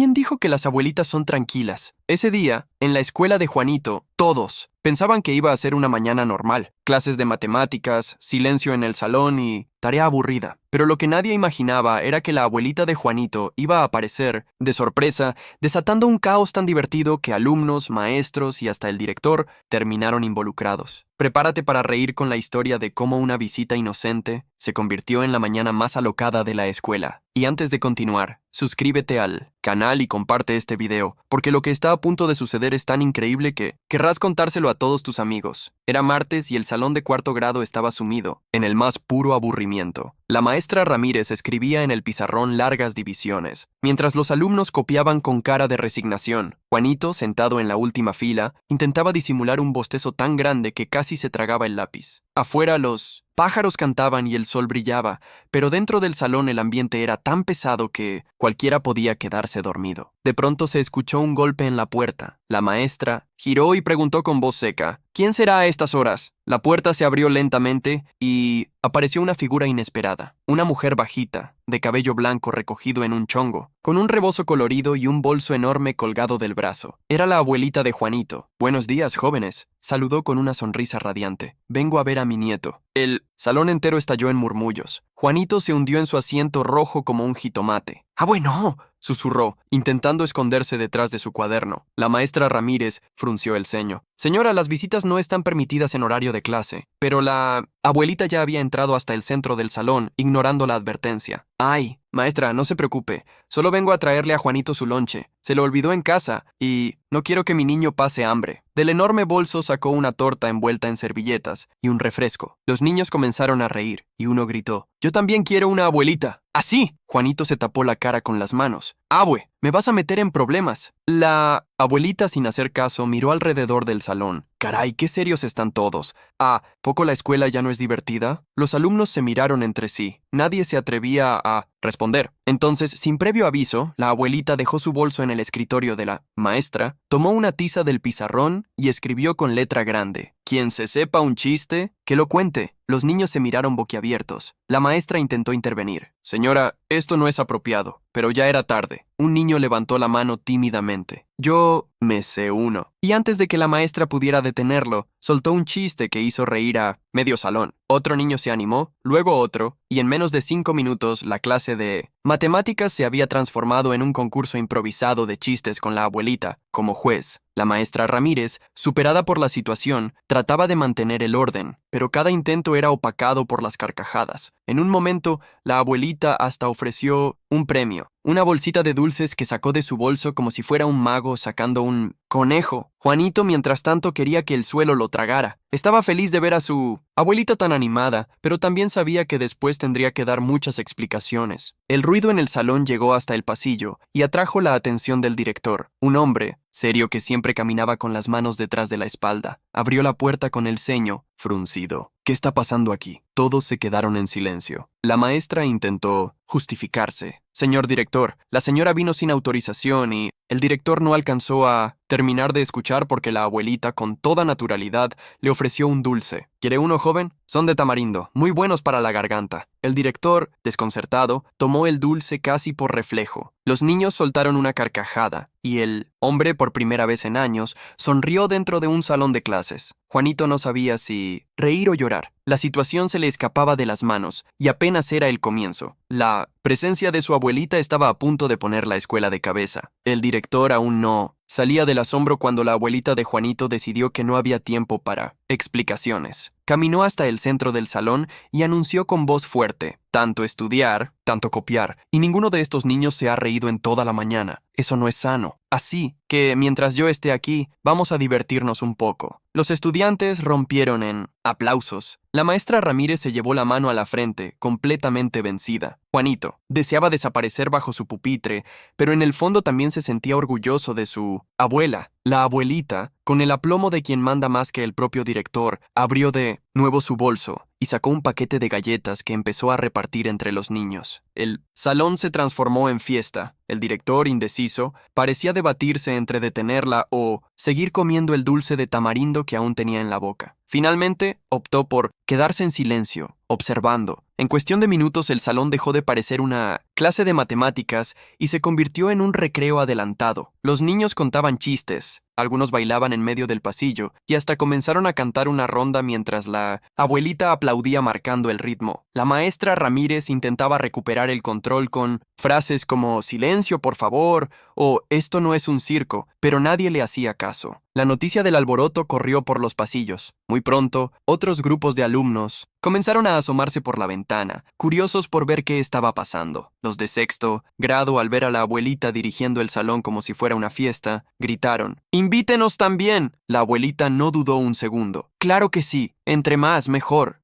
¿Quién dijo que las abuelitas son tranquilas? Ese día, en la escuela de Juanito, todos pensaban que iba a ser una mañana normal. Clases de matemáticas, silencio en el salón y tarea aburrida. Pero lo que nadie imaginaba era que la abuelita de Juanito iba a aparecer, de sorpresa, desatando un caos tan divertido que alumnos, maestros y hasta el director terminaron involucrados. Prepárate para reír con la historia de cómo una visita inocente se convirtió en la mañana más alocada de la escuela. Y antes de continuar, suscríbete al canal y comparte este video, porque lo que está a punto de suceder es tan increíble que querrás contárselo a todos tus amigos. Era martes y el salón de cuarto grado estaba sumido en el más puro aburrimiento. La maestra Ramírez escribía en el pizarrón largas divisiones, mientras los alumnos copiaban con cara de resignación. Juanito, sentado en la última fila, intentaba disimular un bostezo tan grande que casi se tragaba el lápiz. Afuera los pájaros cantaban y el sol brillaba, pero dentro del salón el ambiente era tan pesado que cualquiera podía quedarse dormido. De pronto se escuchó un golpe en la puerta. La maestra giró y preguntó con voz seca: ¿Quién será a estas horas? La puerta se abrió lentamente y apareció una figura inesperada. Una mujer bajita, de cabello blanco recogido en un chongo, con un rebozo colorido y un bolso enorme colgado del brazo. Era la abuelita de Juanito. «Buenos días, jóvenes», saludó con una sonrisa radiante. «Vengo a ver a mi nieto». El salón entero estalló en murmullos. Juanito se hundió en su asiento rojo como un jitomate. «¡Ah, bueno!», susurró, intentando esconderse detrás de su cuaderno. La maestra Ramírez frunció el ceño. «Señora, las visitas no están permitidas en horario de clase». Pero la abuelita ya había entrado hasta el centro del salón, ignorando la advertencia. «Ay, maestra, no se preocupe. Solo vengo a traerle a Juanito su lonche. Se lo olvidó en casa y no quiero que mi niño pase hambre». Del enorme bolso sacó una torta envuelta en servilletas y un refresco. Los niños comenzaron a reír y uno gritó: «Yo también quiero una abuelita». «¿Así?» Juanito se tapó la cara con las manos. «Abue, me vas a meter en problemas». La abuelita, sin hacer caso, miró alrededor del salón. «Caray, qué serios están todos. ¿Poco la escuela ya no es divertida?» Los alumnos se miraron entre sí. Nadie se atrevía a responder. Entonces, sin previo aviso, la abuelita dejó su bolso en el escritorio de la maestra, tomó una tiza del pizarrón y escribió con letra grande: «Quien se sepa un chiste, que lo cuente». Los niños se miraron boquiabiertos. La maestra intentó intervenir. «Señora, esto no es apropiado». Pero ya era tarde. Un niño levantó la mano tímidamente. «Yo me sé uno». Y antes de que la maestra pudiera detenerlo, soltó un chiste que hizo reír a medio salón. Otro niño se animó, luego otro, y en menos de 5 minutos la clase de matemáticas se había transformado en un concurso improvisado de chistes con la abuelita como juez. La maestra Ramírez, superada por la situación, trataba de mantener el orden, pero cada intento era opacado por las carcajadas. En un momento, la abuelita hasta ofreció un premio, una bolsita de dulces que sacó de su bolso como si fuera un mago sacando un conejo. Juanito, mientras tanto, quería que el suelo lo tragara. Estaba feliz de ver a su abuelita tan animada, pero también sabía que después tendría que dar muchas explicaciones. El ruido en el salón llegó hasta el pasillo y atrajo la atención del director. Un hombre, serio, que siempre caminaba con las manos detrás de la espalda, abrió la puerta con el ceño fruncido. «¿Qué está pasando aquí?» Todos se quedaron en silencio. La maestra intentó justificarse. «Señor director, la señora vino sin autorización y el director no alcanzó a terminar de escuchar porque la abuelita, con toda naturalidad, le ofreció un dulce. ¿Quiere uno, joven? Son de tamarindo, muy buenos para la garganta». El director, desconcertado, tomó el dulce casi por reflejo. Los niños soltaron una carcajada y el hombre, por primera vez en años, sonrió dentro de un salón de clases. Juanito no sabía si reír o llorar. La situación se le escapaba de las manos y apenas era el comienzo. La presencia de su abuelita estaba a punto de poner la escuela de cabeza. El director aún no salía del asombro cuando la abuelita de Juanito decidió que no había tiempo para explicaciones. Caminó hasta el centro del salón y anunció con voz fuerte: «Tanto estudiar, tanto copiar, y ninguno de estos niños se ha reído en toda la mañana. Eso no es sano. Así que, mientras yo esté aquí, vamos a divertirnos un poco». Los estudiantes rompieron en aplausos. La maestra Ramírez se llevó la mano a la frente, completamente vencida. Juanito deseaba desaparecer bajo su pupitre, pero en el fondo también se sentía orgulloso de su abuela. La abuelita, con el aplomo de quien manda más que el propio director, abrió de nuevo su bolso y sacó un paquete de galletas que empezó a repartir entre los niños. El salón se transformó en fiesta. El director, indeciso, parecía debatirse entre detenerla o seguir comiendo el dulce de tamarindo que aún tenía en la boca. Finalmente, optó por quedarse en silencio, observando. En cuestión de minutos el salón dejó de parecer una clase de matemáticas y se convirtió en un recreo adelantado. Los niños contaban chistes, algunos bailaban en medio del pasillo y hasta comenzaron a cantar una ronda mientras la abuelita aplaudía marcando el ritmo. La maestra Ramírez intentaba recuperar el control con frases como «silencio, por favor» o «esto no es un circo», pero nadie le hacía caso. La noticia del alboroto corrió por los pasillos. Muy pronto, otros grupos de alumnos comenzaron a asomarse por la ventana, curiosos por ver qué estaba pasando. Los de sexto grado, al ver a la abuelita dirigiendo el salón como si fuera una fiesta, gritaron «¡Invítenos también!». La abuelita no dudó un segundo. «Claro que sí, entre más, mejor».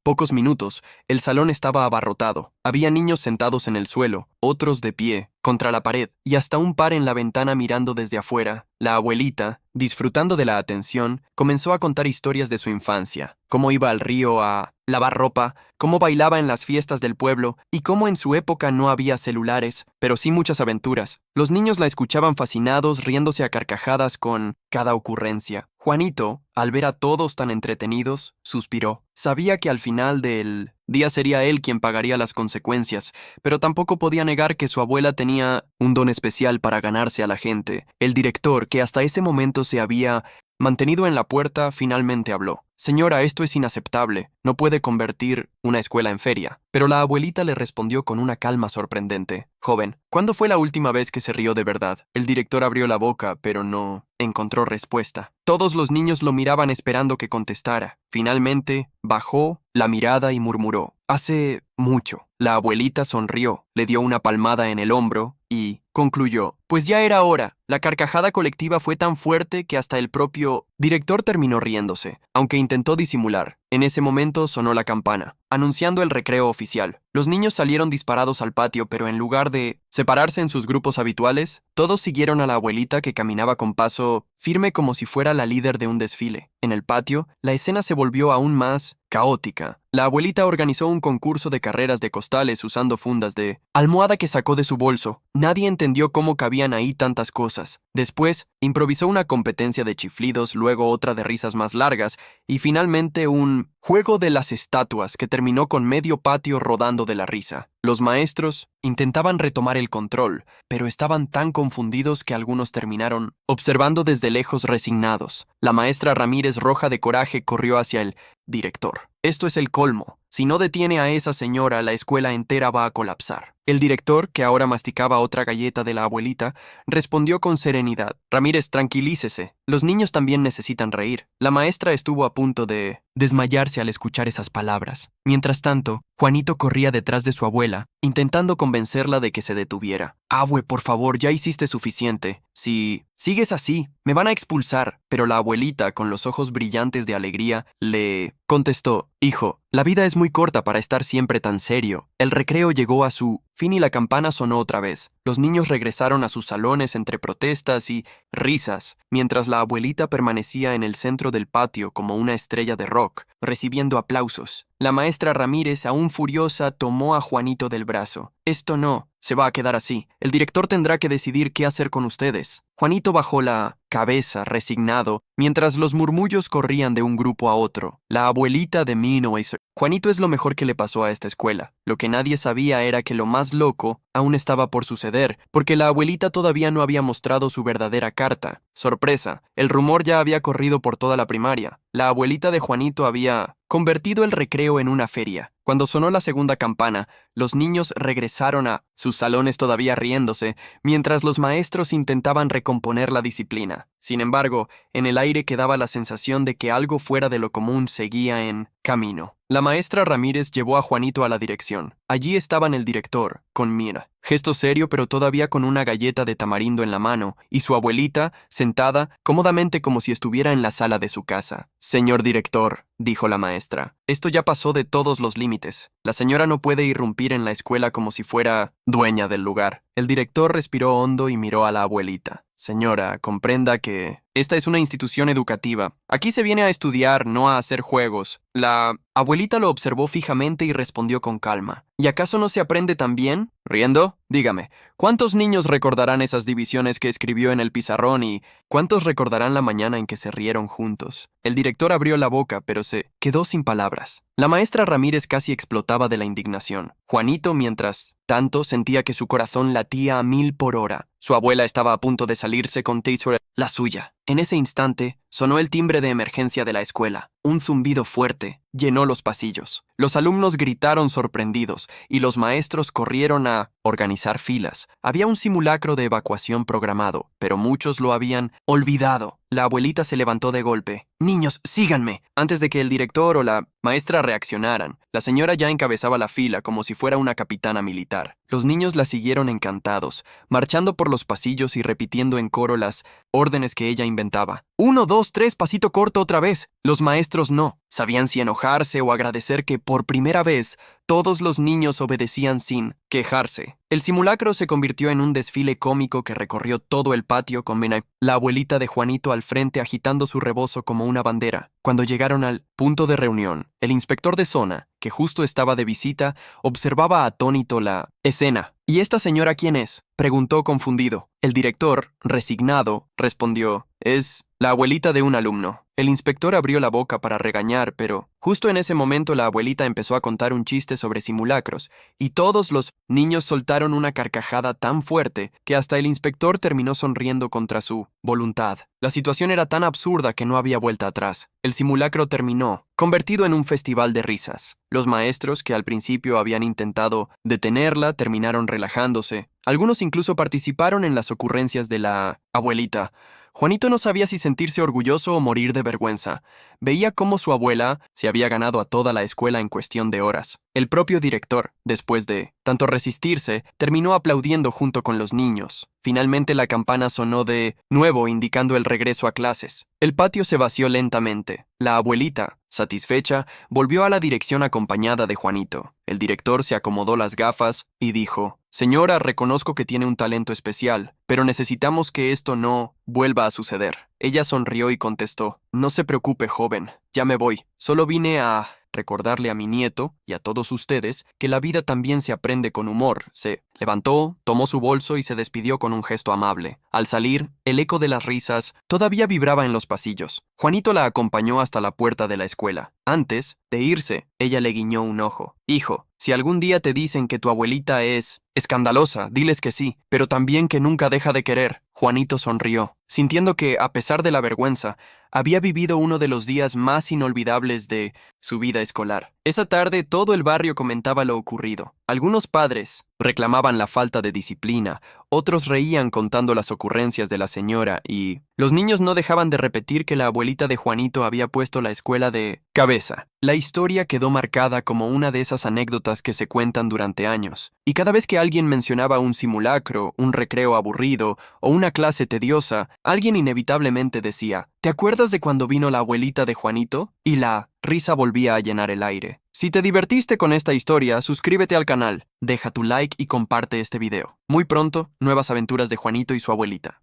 Pocos minutos, el salón estaba abarrotado. Había niños sentados en el suelo, otros de pie, contra la pared, y hasta un par en la ventana mirando desde afuera. La abuelita, disfrutando de la atención, comenzó a contar historias de su infancia, cómo iba al río a lavar ropa, cómo bailaba en las fiestas del pueblo y cómo en su época no había celulares, pero sí muchas aventuras. Los niños la escuchaban fascinados, riéndose a carcajadas con cada ocurrencia. Juanito, al ver a todos tan entretenidos, suspiró. Sabía que al final del día sería él quien pagaría las consecuencias, pero tampoco podía negar que su abuela tenía un don especial para ganarse a la gente. El director, que hasta ese momento se había mantenido en la puerta, finalmente habló. «Señora, esto es inaceptable. No puede convertir una escuela en feria». Pero la abuelita le respondió con una calma sorprendente. «Joven, ¿cuándo fue la última vez que se rió de verdad?». El director abrió la boca, pero no encontró respuesta. Todos los niños lo miraban esperando que contestara. Finalmente, bajó la mirada y murmuró: «Hace mucho». La abuelita sonrió, le dio una palmada en el hombro y concluyó: «Pues ya era hora». La carcajada colectiva fue tan fuerte que hasta el propio director terminó riéndose, aunque intentó disimular. En ese momento sonó la campana, anunciando el recreo oficial. Los niños salieron disparados al patio, pero en lugar de separarse en sus grupos habituales, todos siguieron a la abuelita, que caminaba con paso firme como si fuera la líder de un desfile. En el patio, la escena se volvió aún más caótica. La abuelita organizó un concurso de carreras de costales usando fundas de almohada que sacó de su bolso. Nadie entendió cómo cabían ahí tantas cosas. Después, improvisó una competencia de chiflidos, luego otra de risas más largas, y finalmente un juego de las estatuas que terminó con medio patio rodando de la risa. Los maestros intentaban retomar el control, pero estaban tan confundidos que algunos terminaron observando desde lejos resignados. La maestra Ramírez, roja de coraje, corrió hacia el director. «Esto es el colmo. Si no detiene a esa señora, la escuela entera va a colapsar». El director, que ahora masticaba otra galleta de la abuelita, respondió con serenidad: «Ramírez, tranquilícese. Los niños también necesitan reír». La maestra estuvo a punto de desmayarse al escuchar esas palabras. Mientras tanto, Juanito corría detrás de su abuela, intentando convencerla de que se detuviera. «Abue, por favor, ya hiciste suficiente. Si sigues así, me van a expulsar». Pero la abuelita, con los ojos brillantes de alegría, le contestó: «Hijo, la vida es muy corta para estar siempre tan serio». El recreo llegó a su fin y la campana sonó otra vez. Los niños regresaron a sus salones entre protestas y risas, mientras la abuelita permanecía en el centro del patio como una estrella de rock, recibiendo aplausos. La maestra Ramírez, aún furiosa, tomó a Juanito del brazo. «Esto no se va a quedar así. El director tendrá que decidir qué hacer con ustedes». Juanito bajó la cabeza, resignado, mientras los murmullos corrían de un grupo a otro. La abuelita de Mino y Juanito es lo mejor que le pasó a esta escuela. Lo que nadie sabía era que lo más loco aún estaba por suceder, porque la abuelita todavía no había mostrado su verdadera carta. Sorpresa, el rumor ya había corrido por toda la primaria. La abuelita de Juanito había convertido el recreo en una feria. Cuando sonó la segunda campana, los niños regresaron a sus salones todavía riéndose, mientras los maestros intentaban recomponer la disciplina. Sin embargo, en el aire quedaba la sensación de que algo fuera de lo común seguía en camino. La maestra Ramírez llevó a Juanito a la dirección. Allí estaban el director, con Mira, gesto serio pero todavía con una galleta de tamarindo en la mano, y su abuelita, sentada cómodamente como si estuviera en la sala de su casa. «Señor director», dijo la maestra, «esto ya pasó de todos los límites. La señora no puede irrumpir en la escuela como si fuera dueña del lugar». El director respiró hondo y miró a la abuelita. Señora, comprenda que esta es una institución educativa. Aquí se viene a estudiar, no a hacer juegos. La abuelita lo observó fijamente y respondió con calma. ¿Y acaso no se aprende tan bien? ¿Riendo? Dígame, ¿cuántos niños recordarán esas divisiones que escribió en el pizarrón y cuántos recordarán la mañana en que se rieron juntos? El director abrió la boca, pero se quedó sin palabras. La maestra Ramírez casi explotaba de la indignación. Juanito, mientras tanto, sentía que su corazón latía a 1000 por hora. Su abuela estaba a punto de salirse con Taser, la suya. En ese instante, sonó el timbre de emergencia de la escuela. Un zumbido fuerte llenó los pasillos. Los alumnos gritaron sorprendidos y los maestros corrieron a organizar filas. Había un simulacro de evacuación programado, pero muchos lo habían olvidado. La abuelita se levantó de golpe. «Niños, síganme», antes de que el director o la maestra reaccionaran. La señora ya encabezaba la fila como si fuera una capitana militar. Los niños la siguieron encantados, marchando por los pasillos y repitiendo en coro las órdenes que ella inventaba. 1, 2, 3, pasito corto otra vez. Los maestros no. Sabían si enojarse o agradecer que por primera vez todos los niños obedecían sin quejarse. El simulacro se convirtió en un desfile cómico que recorrió todo el patio con la abuelita de Juanito al frente agitando su rebozo como una bandera. Cuando llegaron al punto de reunión, el inspector de zona, que justo estaba de visita, observaba atónito la escena. «¿Y esta señora quién es?», preguntó confundido. El director, resignado, respondió: «Es la abuelita de un alumno». El inspector abrió la boca para regañar, pero justo en ese momento la abuelita empezó a contar un chiste sobre simulacros, y todos los niños soltaron una carcajada tan fuerte que hasta el inspector terminó sonriendo contra su voluntad. La situación era tan absurda que no había vuelta atrás. El simulacro terminó, convertido en un festival de risas. Los maestros, que al principio habían intentado detenerla, terminaron relajándose. Algunos incluso participaron en las ocurrencias de la abuelita. Juanito no sabía si sentirse orgulloso o morir de vergüenza. Veía cómo su abuela se había ganado a toda la escuela en cuestión de horas. El propio director, después de tanto resistirse, terminó aplaudiendo junto con los niños. Finalmente la campana sonó de nuevo, indicando el regreso a clases. El patio se vació lentamente. La abuelita, satisfecha, volvió a la dirección acompañada de Juanito. El director se acomodó las gafas y dijo: «Señora, reconozco que tiene un talento especial, pero necesitamos que esto no vuelva a suceder». Ella sonrió y contestó: «No se preocupe, joven, ya me voy. Solo vine a recordarle a mi nieto y a todos ustedes que la vida también se aprende con humor». Se levantó, tomó su bolso y se despidió con un gesto amable. Al salir, el eco de las risas todavía vibraba en los pasillos. Juanito la acompañó hasta la puerta de la escuela. Antes de irse, ella le guiñó un ojo. «Hijo, si algún día te dicen que tu abuelita es escandalosa, diles que sí, pero también que nunca deja de querer». Juanito sonrió, sintiendo que, a pesar de la vergüenza, había vivido uno de los días más inolvidables de su vida escolar. Esa tarde todo el barrio comentaba lo ocurrido. Algunos padres reclamaban la falta de disciplina, otros reían contando las ocurrencias de la señora y los niños no dejaban de repetir que la abuelita de Juanito había puesto la escuela de cabeza. La historia quedó marcada como una de esas anécdotas que se cuentan durante años, y cada vez que alguien mencionaba un simulacro, un recreo aburrido o una clase tediosa, alguien inevitablemente decía: «¿Te acuerdas de cuando vino la abuelita de Juanito?». Y la risa volvía a llenar el aire. Si te divertiste con esta historia, suscríbete al canal, deja tu like y comparte este video. Muy pronto, nuevas aventuras de Juanito y su abuelita.